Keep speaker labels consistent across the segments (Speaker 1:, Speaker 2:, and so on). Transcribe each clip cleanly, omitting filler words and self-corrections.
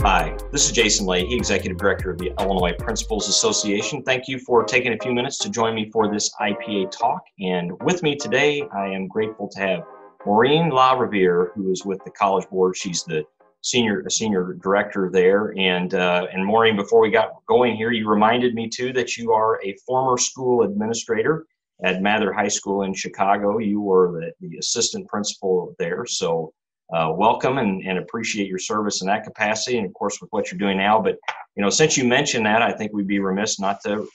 Speaker 1: Hi, this is Jason Leahy, Executive Director of the Illinois Principals Association. Thank you for taking a few minutes to join me for this IPA talk. And with me today, I am grateful to have Maureen LaRiviere, who is with the College Board. She's the senior director there. And Maureen, before we got going here, you reminded me too that you are a former school administrator at Mather High School in Chicago. You were the assistant principal there. So welcome and appreciate your service in that capacity, and of course with what you're doing now. But since you mentioned that, I think we'd be remiss not to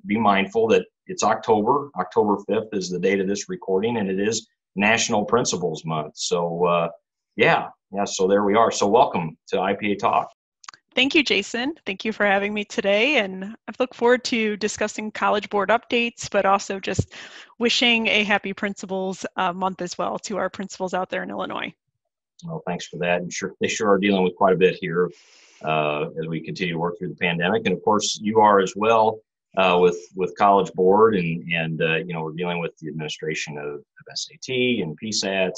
Speaker 1: be mindful that it's October 5th is the date of this recording, and it is National Principals Month. So so there we are. So welcome to IPA Talk.
Speaker 2: Thank you, Jason. Thank you for having me today, and I look forward to discussing College Board updates, but also just wishing a happy Principals Month as well to our principals out there in Illinois.
Speaker 1: Well, thanks for that. And they sure are dealing with quite a bit here as we continue to work through the pandemic. And of course, you are as well with College Board, and we're dealing with the administration of SAT and PSAT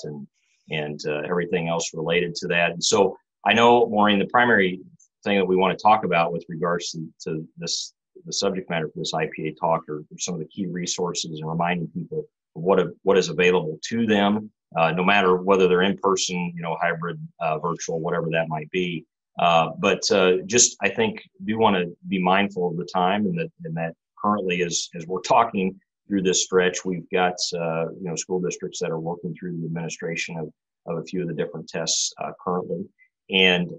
Speaker 1: and everything else related to that. And so I know, Maureen, the primary thing that we want to talk about with regards to the subject matter for this IPA talk are some of the key resources and reminding people of what is available to them. No matter whether they're in person, hybrid, virtual, whatever that might be. But I think do want to be mindful of the time, and that currently as we're talking through this stretch, we've got school districts that are working through the administration of a few of the different tests currently. And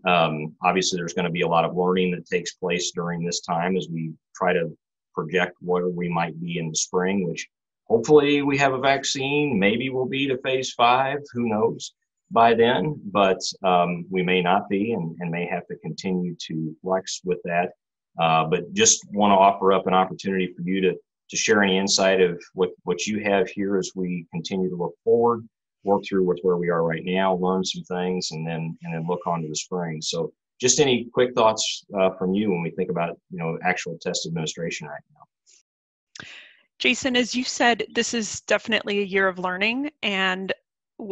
Speaker 1: obviously there's going to be a lot of learning that takes place during this time as we try to project where we might be in the spring, which hopefully we have a vaccine. Maybe we'll be to phase 5, who knows, by then, but we may not be and may have to continue to flex with that. But just want to offer up an opportunity for you to share any insight of what you have here as we continue to look forward, work through with where we are right now, learn some things, and then look on to the spring. So just any quick thoughts from you when we think about, actual test administration right now.
Speaker 2: Jason, as you said, this is definitely a year of learning, and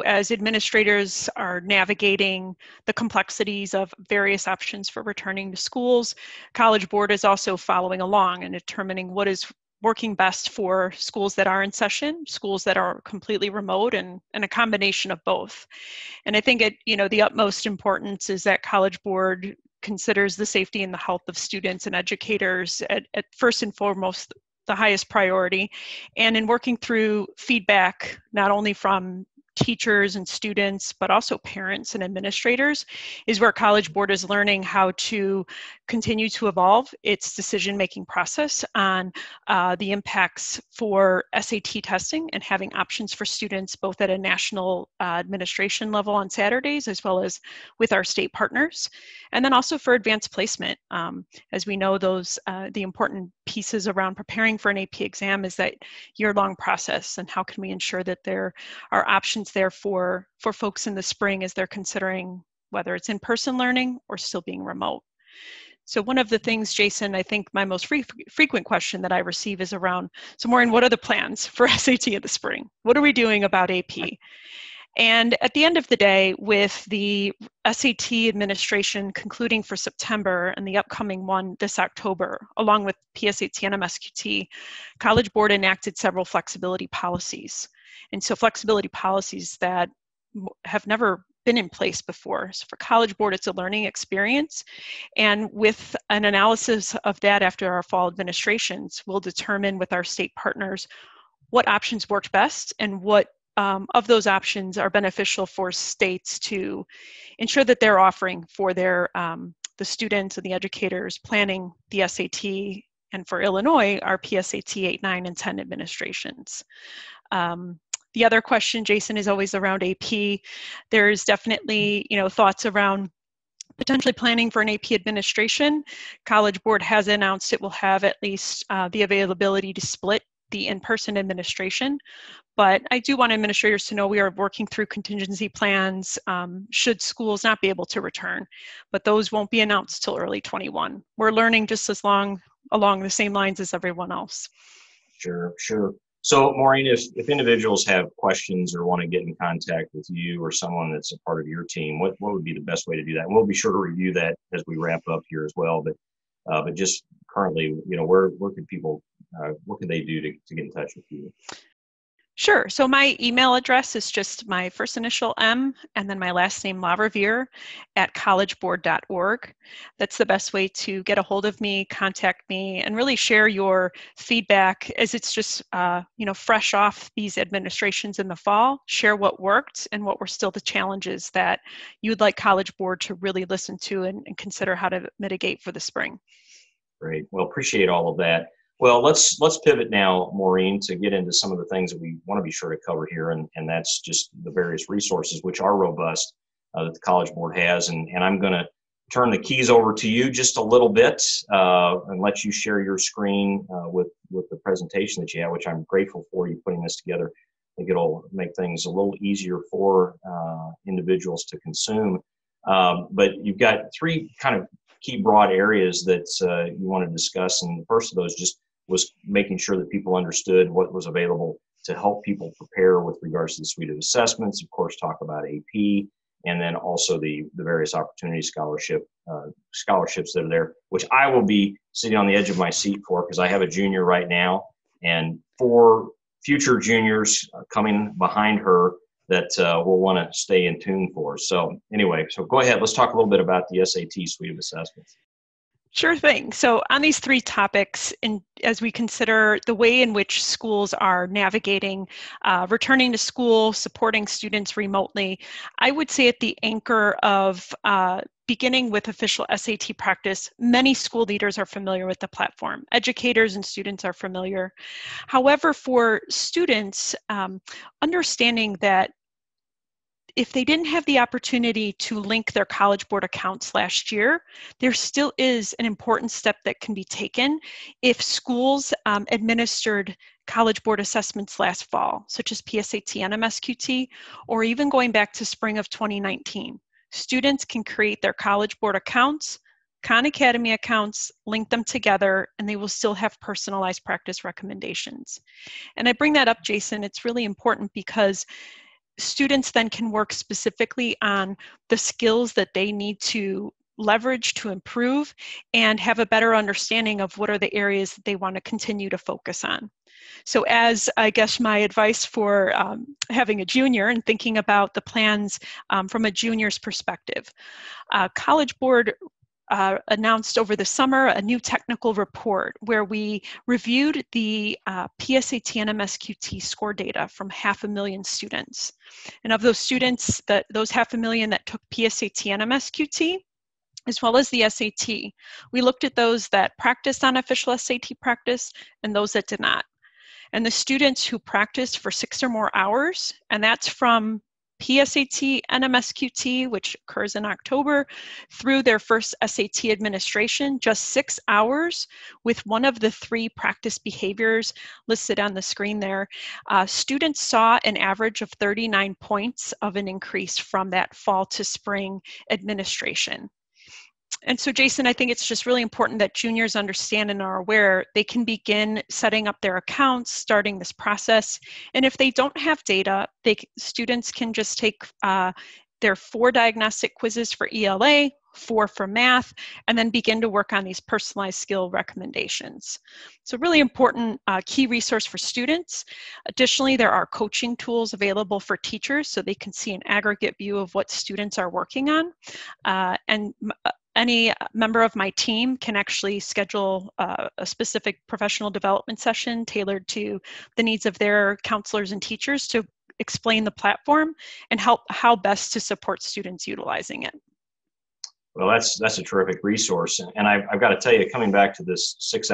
Speaker 2: as administrators are navigating the complexities of various options for returning to schools, College Board is also following along and determining what is working best for schools that are in session, schools that are completely remote, and a combination of both. And I think the utmost importance is that College Board considers the safety and the health of students and educators at first and foremost the highest priority. And in working through feedback, not only from teachers and students, but also parents and administrators, is where College Board is learning how to continue to evolve its decision-making process on the impacts for SAT testing and having options for students both at a national administration level on Saturdays as well as with our state partners. And then also for advanced placement. As we know, the important pieces around preparing for an AP exam is that year-long process, and how can we ensure that there are options there for folks in the spring as they're considering whether it's in-person learning or still being remote. So one of the things, Jason, I think my most frequent question that I receive is around, so Maureen, what are the plans for SAT in the spring? What are we doing about AP? And at the end of the day, with the SAT administration concluding for September and the upcoming one this October, along with PSAT and MSQT, College Board enacted several flexibility policies. And so flexibility policies that have never been in place before. So for College Board, it's a learning experience. And with an analysis of that after our fall administrations, we'll determine with our state partners what options worked best and what of those options are beneficial for states to ensure that they're offering for their the students and the educators planning the SAT, and for Illinois, our PSAT 8, 9, and 10 administrations. The other question, Jason, is always around AP. There's definitely, thoughts around potentially planning for an AP administration. College Board has announced it will have at least the availability to split the in-person administration. But I do want administrators to know we are working through contingency plans should schools not be able to return, but those won't be announced till early 21. We're learning just along the same lines as everyone else.
Speaker 1: Sure. So Maureen, if individuals have questions or want to get in contact with you or someone that's a part of your team, what would be the best way to do that? And we'll be sure to review that as we wrap up here as well. But just currently, where could people, what could they do to get in touch with you?
Speaker 2: Sure. So my email address is just my first initial M and then my last name, LaRevere, at collegeboard.org. That's the best way to get a hold of me, contact me, and really share your feedback as it's just, fresh off these administrations in the fall. Share what worked and what were still the challenges that you'd like College Board to really listen to and consider how to mitigate for the spring.
Speaker 1: Great. Well, appreciate all of that. Well, let's pivot now, Maureen, to get into some of the things that we want to be sure to cover here, and that's just the various resources which are robust that the College Board has. And I'm going to turn the keys over to you just a little bit and let you share your screen with the presentation that you have, which I'm grateful for you putting this together. I think it'll make things a little easier for individuals to consume. But you've got three kind of key broad areas that you want to discuss, and the first of those just was making sure that people understood what was available to help people prepare with regards to the suite of assessments, of course, talk about AP, and then also the various opportunity scholarships that are there, which I will be sitting on the edge of my seat for because I have a junior right now and 4 future juniors coming behind her that we'll want to stay in tune for. So anyway, so go ahead. Let's talk a little bit about the SAT suite of assessments.
Speaker 2: Sure thing. So on these 3 topics, as we consider the way in which schools are navigating returning to school, supporting students remotely, I would say at the anchor of beginning with official SAT practice, many school leaders are familiar with the platform. Educators and students are familiar. However, for students, understanding that if they didn't have the opportunity to link their College Board accounts last year, there still is an important step that can be taken if schools administered College Board assessments last fall, such as PSAT and MSQT, or even going back to spring of 2019. Students can create their College Board accounts, Khan Academy accounts, link them together, and they will still have personalized practice recommendations. And I bring that up, Jason, it's really important because students then can work specifically on the skills that they need to leverage to improve and have a better understanding of what are the areas that they want to continue to focus on. So as I guess my advice for having a junior and thinking about the plans from a junior's perspective, College Board announced over the summer a new technical report where we reviewed the PSAT and MSQT score data from 500,000 students. And of those students, those 500,000 that took PSAT and MSQT, as well as the SAT, we looked at those that practiced on official SAT practice and those that did not. And the students who practiced for 6 or more hours, and that's from PSAT and MSQT, which occurs in October, through their first SAT administration, just 6 hours with one of the 3 practice behaviors listed on the screen there. Students saw an average of 39 points of an increase from that fall to spring administration. And so, Jason, I think it's just really important that juniors understand and are aware they can begin setting up their accounts, starting this process. And if they don't have data, students can just take their 4 diagnostic quizzes for ELA, 4 for math, and then begin to work on these personalized skill recommendations. So really important key resource for students. Additionally, there are coaching tools available for teachers so they can see an aggregate view of what students are working on. Any member of my team can actually schedule a specific professional development session tailored to the needs of their counselors and teachers to explain the platform and help how best to support students utilizing it.
Speaker 1: Well, that's a terrific resource. And I've got to tell you, coming back to this 6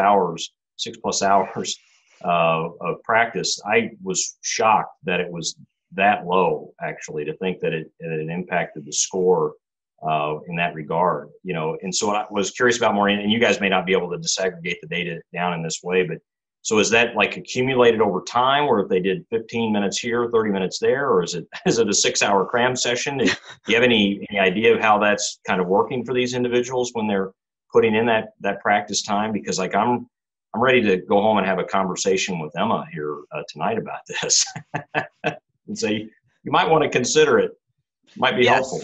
Speaker 1: plus hours of practice, I was shocked that it was that low, actually, to think that it impacted the score in that regard, and so I was curious about Maureen, and you guys may not be able to disaggregate the data down in this way, but so is that like accumulated over time, or if they did 15 minutes here, 30 minutes there, or is it a 6-hour cram session? Do you have any idea of how that's kind of working for these individuals when they're putting in that practice time? Because like I'm I'm ready to go home and have a conversation with Emma here tonight about this and say, you might want to consider it. Might be helpful.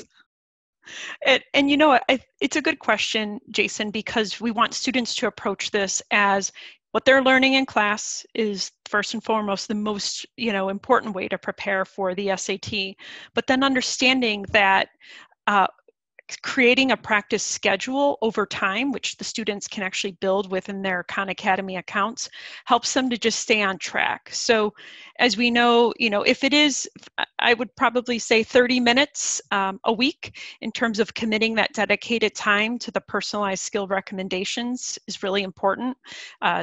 Speaker 2: And you know what, it's a good question, Jason, because we want students to approach this as what they're learning in class is first and foremost the most, important way to prepare for the SAT, but then understanding that creating a practice schedule over time, which the students can actually build within their Khan Academy accounts, helps them to just stay on track. So as we know, if it is, I would probably say 30 minutes a week in terms of committing that dedicated time to the personalized skill recommendations is really important.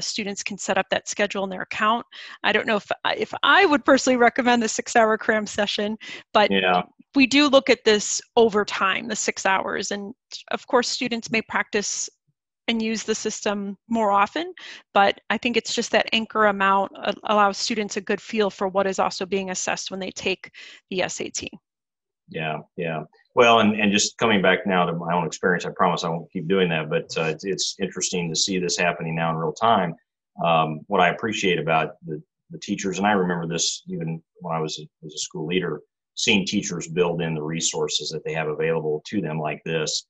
Speaker 2: Students can set up that schedule in their account. I don't know if I would personally recommend the 6-hour cram session, but
Speaker 1: yeah.
Speaker 2: We do look at this over time, the 6 hours, and of course students may practice and use the system more often, but I think it's just that anchor amount allows students a good feel for what is also being assessed when they take the SAT.
Speaker 1: Yeah. Well, and just coming back now to my own experience, I promise I won't keep doing that, but it's interesting to see this happening now in real time. What I appreciate about the teachers, and I remember this even when I was a school leader, seeing teachers build in the resources that they have available to them like this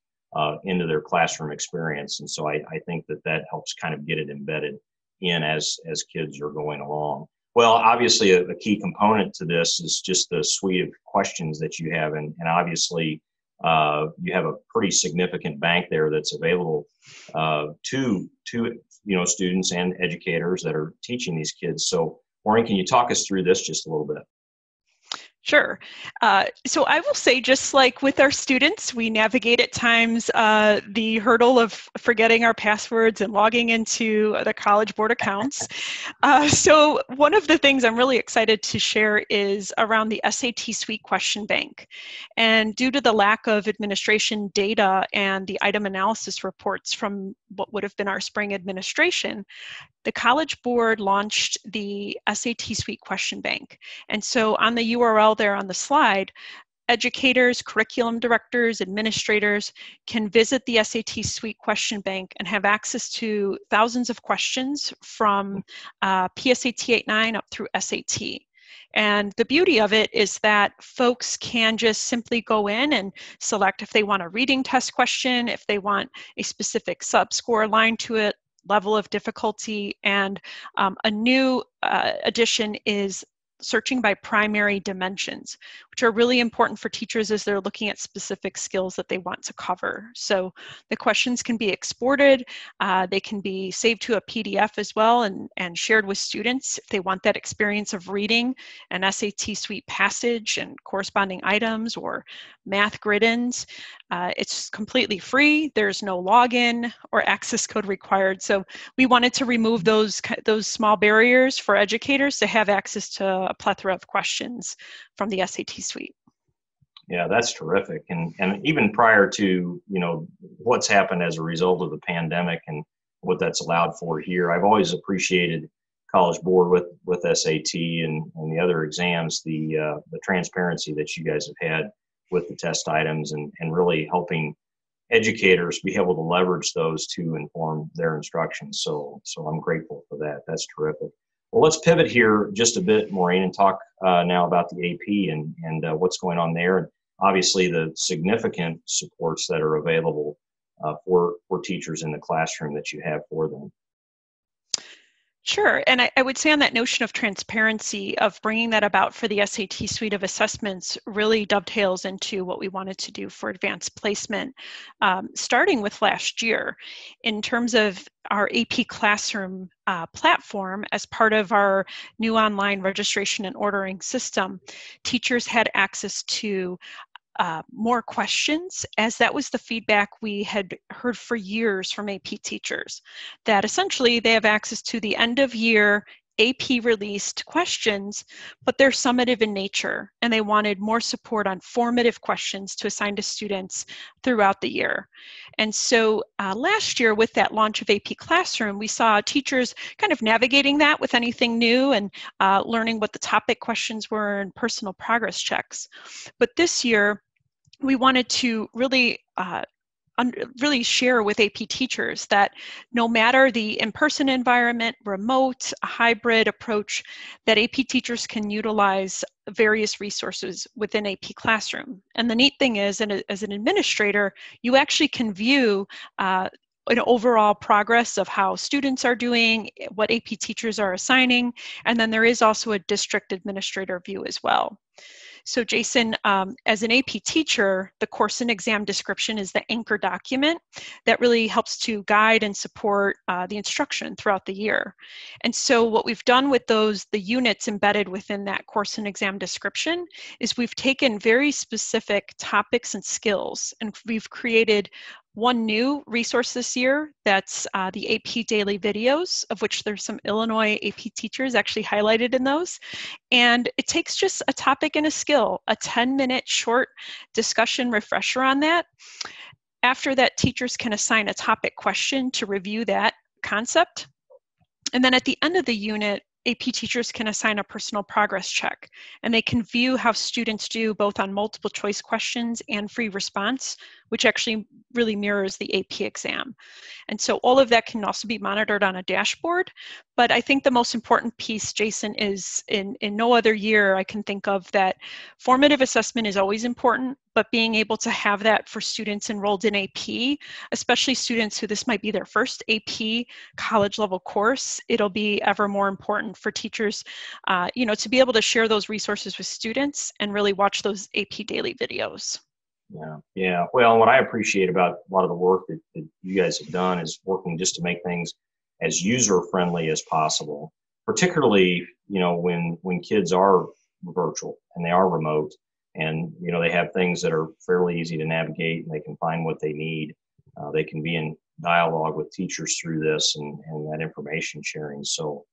Speaker 1: into their classroom experience. And so I think that helps kind of get it embedded in as kids are going along. Well, obviously a key component to this is just the suite of questions that you have. And obviously you have a pretty significant bank there that's available to students and educators that are teaching these kids. So Maureen, can you talk us through this just a little bit?
Speaker 2: Sure. So I will say, just like with our students, we navigate at times the hurdle of forgetting our passwords and logging into the College Board accounts. So one of the things I'm really excited to share is around the SAT Suite question bank. And due to the lack of administration data and the item analysis reports from what would have been our spring administration, the College Board launched the SAT Suite question bank. And so on the URL there on the slide, educators, curriculum directors, administrators can visit the SAT Suite question bank and have access to thousands of questions from PSAT 8-9 up through SAT. And the beauty of it is that folks can just simply go in and select if they want a reading test question, if they want a specific sub-score aligned to it, level of difficulty, and a new addition is searching by primary dimensions, which are really important for teachers as they're looking at specific skills that they want to cover. So the questions can be exported, they can be saved to a PDF as well and shared with students if they want that experience of reading an SAT Suite passage and corresponding items or math grid-ins. It's completely free. There's no login or access code required. So we wanted to remove those small barriers for educators to have access to a plethora of questions from the SAT Suite.
Speaker 1: Yeah, that's terrific. And even prior to, what's happened as a result of the pandemic and what that's allowed for here, I've always appreciated College Board with SAT and the other exams, the transparency that you guys have had with the test items and really helping educators be able to leverage those to inform their instructions. So I'm grateful for that. That's terrific. Well, let's pivot here just a bit, Maureen, and talk now about the AP and what's going on there. And obviously the significant supports that are available for teachers in the classroom that you have for them.
Speaker 2: Sure, and I would say on that notion of transparency, of bringing that about for the SAT Suite of assessments really dovetails into what we wanted to do for advanced placement, starting with last year. In terms of our AP Classroom platform, as part of our new online registration and ordering system, teachers had access to more questions, as that was the feedback we had heard for years from AP teachers, that essentially they have access to the end of year AP released questions, but they're summative in nature, and they wanted more support on formative questions to assign to students throughout the year. And so last year with that launch of AP Classroom, we saw teachers kind of navigating that with anything new and learning what the topic questions were and personal progress checks. But this year, we wanted to really really share with AP teachers that no matter the in-person environment, remote, a hybrid approach, that AP teachers can utilize various resources within AP Classroom. And the neat thing is, as an administrator, you actually can view an overall progress of how students are doing, what AP teachers are assigning, and then there is also a district administrator view as well. So Jason, as an AP teacher, the course and exam description is the anchor document that really helps to guide and support the instruction throughout the year. And so what we've done with the units embedded within that course and exam description is we've taken very specific topics and skills, and we've created one new resource this year, that's the AP Daily Videos, of which there's some Illinois AP teachers actually highlighted in those. And it takes just a topic and a skill, a 10-minute short discussion refresher on that. After that, teachers can assign a topic question to review that concept. And then at the end of the unit, AP teachers can assign a personal progress check, and they can view how students do both on multiple choice questions and free response, which actually really mirrors the AP exam. And so all of that can also be monitored on a dashboard. But I think the most important piece, Jason, is in no other year I can think of that formative assessment is always important, but being able to have that for students enrolled in AP, especially students who this might be their first AP college level course, it'll be ever more important for teachers, to be able to share those resources with students and really watch those AP Daily Videos.
Speaker 1: Yeah. Well, what I appreciate about a lot of the work that you guys have done is working just to make things as user-friendly as possible, particularly, when kids are virtual and they are remote and, they have things that are fairly easy to navigate and they can find what they need. They can be in dialogue with teachers through this and that information sharing. So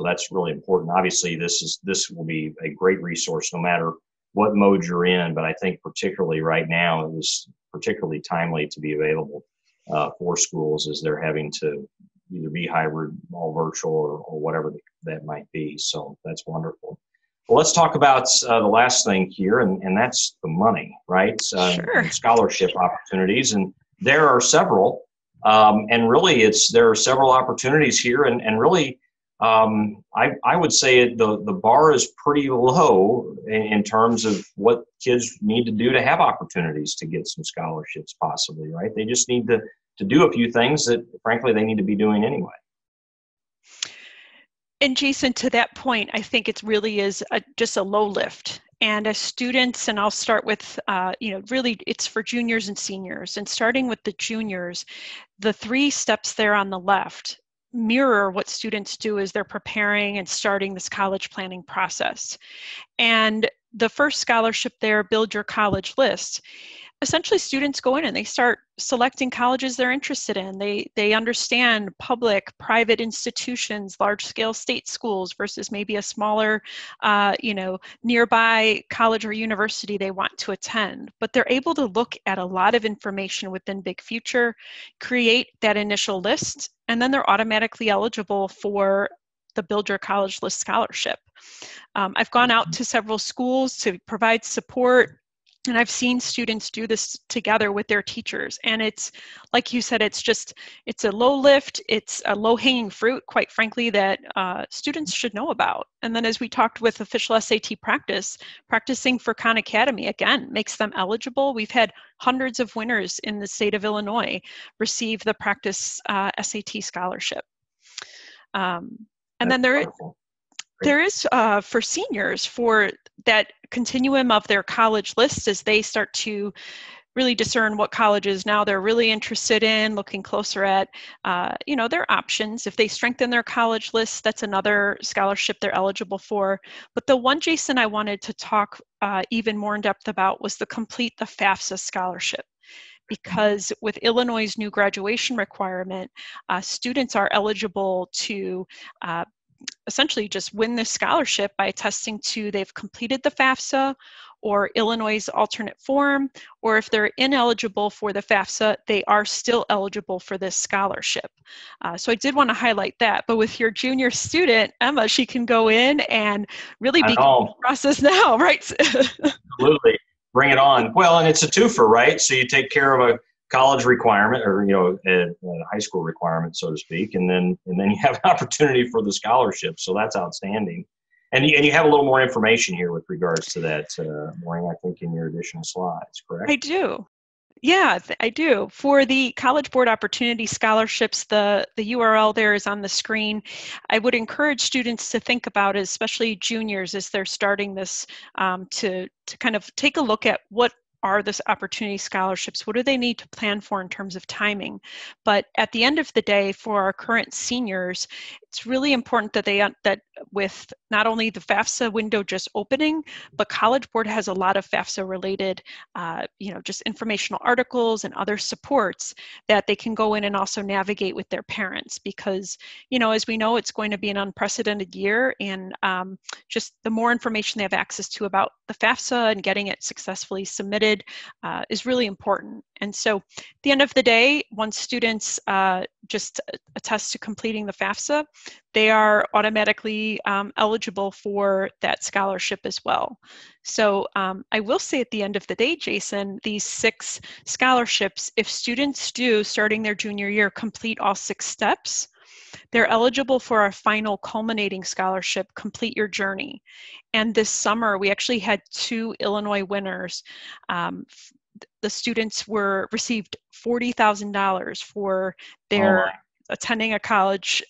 Speaker 1: that's really important. Obviously, this will be a great resource no matter what mode you're in, but I think particularly right now, it was particularly timely to be available for schools as they're having to either be hybrid, all virtual, or whatever that might be. So that's wonderful. Well, let's talk about the last thing here, and that's the money, right?
Speaker 2: Sure.
Speaker 1: And scholarship opportunities, and there are several, and really there are several opportunities here, and really, I would say the bar is pretty low in terms of what kids need to do to have opportunities to get some scholarships possibly, right? They just need to do a few things that, frankly, they need to be doing anyway.
Speaker 2: And Jason, to that point, I think it really is just a low lift. And as students, and I'll start with, really it's for juniors and seniors. And starting with the juniors, the 3 steps there on the left mirror what students do as they're preparing and starting this college planning process. And the first scholarship there, Build Your College List, essentially students go in and they start selecting colleges they're interested in. They understand public, private institutions, large-scale state schools versus maybe a smaller, nearby college or university they want to attend. But they're able to look at a lot of information within Big Future, create that initial list, and then they're automatically eligible for the Build Your College List scholarship. I've gone out to several schools to provide support, and I've seen students do this together with their teachers. And it's, like you said, it's a low lift, it's a low hanging fruit, quite frankly, that students should know about. And then as we talked with official SAT practicing for Khan Academy, again, makes them eligible. We've had hundreds of winners in the state of Illinois receive the practice SAT scholarship. And then there is for seniors, for that continuum of their college list as they start to really discern what colleges now they're really interested in, looking closer at, their options. If they strengthen their college list, that's another scholarship they're eligible for. But the one, Jason, I wanted to talk even more in depth about was the Complete the FAFSA scholarship. Because with Illinois' new graduation requirement, students are eligible to essentially just win this scholarship by attesting to they've completed the FAFSA or Illinois' alternate form, or if they're ineligible for the FAFSA, they are still eligible for this scholarship. So I did want to highlight that. But with your junior student, Emma, she can go in and really begin the process now, right?
Speaker 1: Absolutely. Bring it on. Well, and it's a twofer, right? So you take care of college requirement, or a high school requirement, so to speak, and then you have an opportunity for the scholarship. So that's outstanding. And you have a little more information here with regards to that, Maureen, I think, in your additional slides, correct?
Speaker 2: I do. Yeah, I do. For the College Board Opportunity Scholarships, the URL there is on the screen. I would encourage students to think about it, especially juniors, as they're starting this, to kind of take a look at what are this opportunity scholarships? What do they need to plan for in terms of timing? But at the end of the day, for our current seniors, it's really important that that with not only the FAFSA window just opening, but College Board has a lot of FAFSA related, just informational articles and other supports that they can go in and also navigate with their parents, because, as we know, it's going to be an unprecedented year, and just the more information they have access to about the FAFSA and getting it successfully submitted is really important. And so at the end of the day, once students just attest to completing the FAFSA, they are automatically eligible for that scholarship as well. So I will say at the end of the day, Jason, these 6 scholarships, if students do, starting their junior year, complete all 6 steps, they're eligible for our final culminating scholarship, Complete Your Journey. And this summer, we actually had 2 Illinois winners. The students received $40,000 for their attending a college,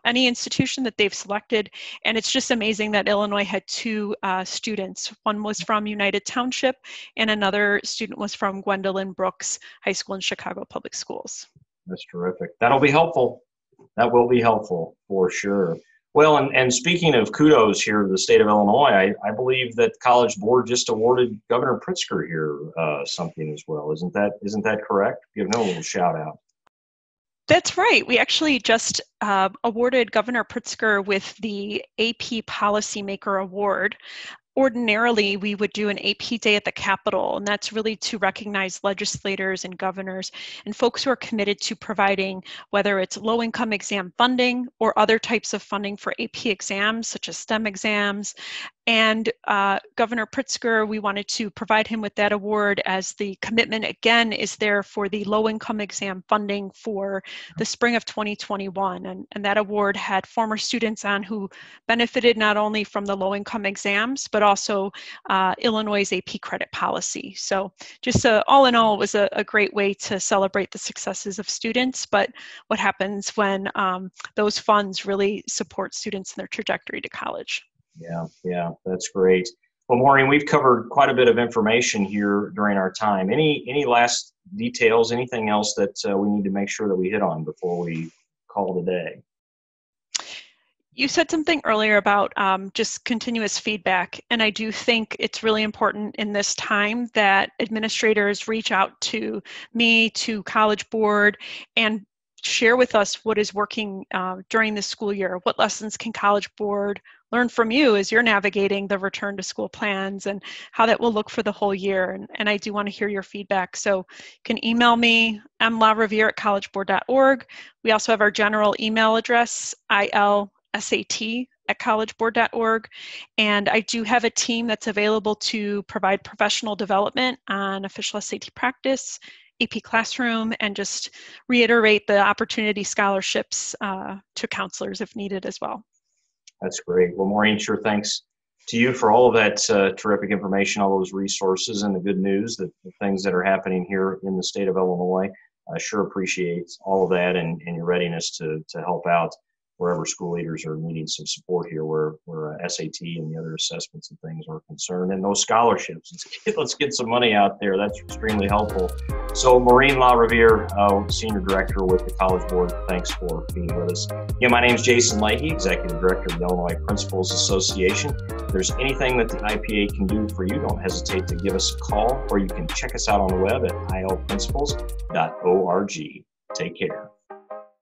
Speaker 2: any institution that they've selected. And it's just amazing that Illinois had 2 students. One was from United Township, and another student was from Gwendolyn Brooks High School in Chicago Public Schools.
Speaker 1: That's terrific. That'll be helpful. That will be helpful for sure. Well, and speaking of kudos here to the state of Illinois, I believe that College Board just awarded Governor Pritzker here something as well. Isn't that correct? Give him a little shout out.
Speaker 2: That's right. We actually just awarded Governor Pritzker with the AP Policymaker Award. Ordinarily, we would do an AP Day at the Capitol, and that's really to recognize legislators and governors and folks who are committed to providing, whether it's low-income exam funding or other types of funding for AP exams, such as STEM exams. And Governor Pritzker, we wanted to provide him with that award, as the commitment, again, is there for the low-income exam funding for the spring of 2021. And that award had former students on who benefited not only from the low-income exams, but also Illinois' AP credit policy. So just all in all, it was a great way to celebrate the successes of students, but what happens when those funds really support students in their trajectory to college.
Speaker 1: Yeah, that's great. Well, Maureen, we've covered quite a bit of information here during our time. Any last details, anything else that we need to make sure that we hit on before we call it a day?
Speaker 2: You said something earlier about just continuous feedback, and I do think it's really important in this time that administrators reach out to me, to College Board, and share with us what is working during the school year. What lessons can College Board learn from you as you're navigating the return to school plans, and how that will look for the whole year. And I do want to hear your feedback. So you can email me, mlareviere@collegeboard.org. We also have our general email address, ilsat@collegeboard.org. And I do have a team that's available to provide professional development on official SAT practice, AP Classroom, and just reiterate the opportunity scholarships to counselors if needed as well.
Speaker 1: That's great. Well, Maureen, sure, thanks to you for all of that terrific information, all those resources, and the good news, the things that are happening here in the state of Illinois. I sure appreciate all of that and your readiness to help out wherever school leaders are needing some support here, where SAT and the other assessments and things are concerned, and those scholarships. Let's get some money out there. That's extremely helpful. So Maureen LaRiviere, Senior Director with the College Board, thanks for being with us. My name is Jason Leahy, Executive Director of the Illinois Principals Association. If there's anything that the IPA can do for you, don't hesitate to give us a call, or you can check us out on the web at ilprincipals.org. Take care.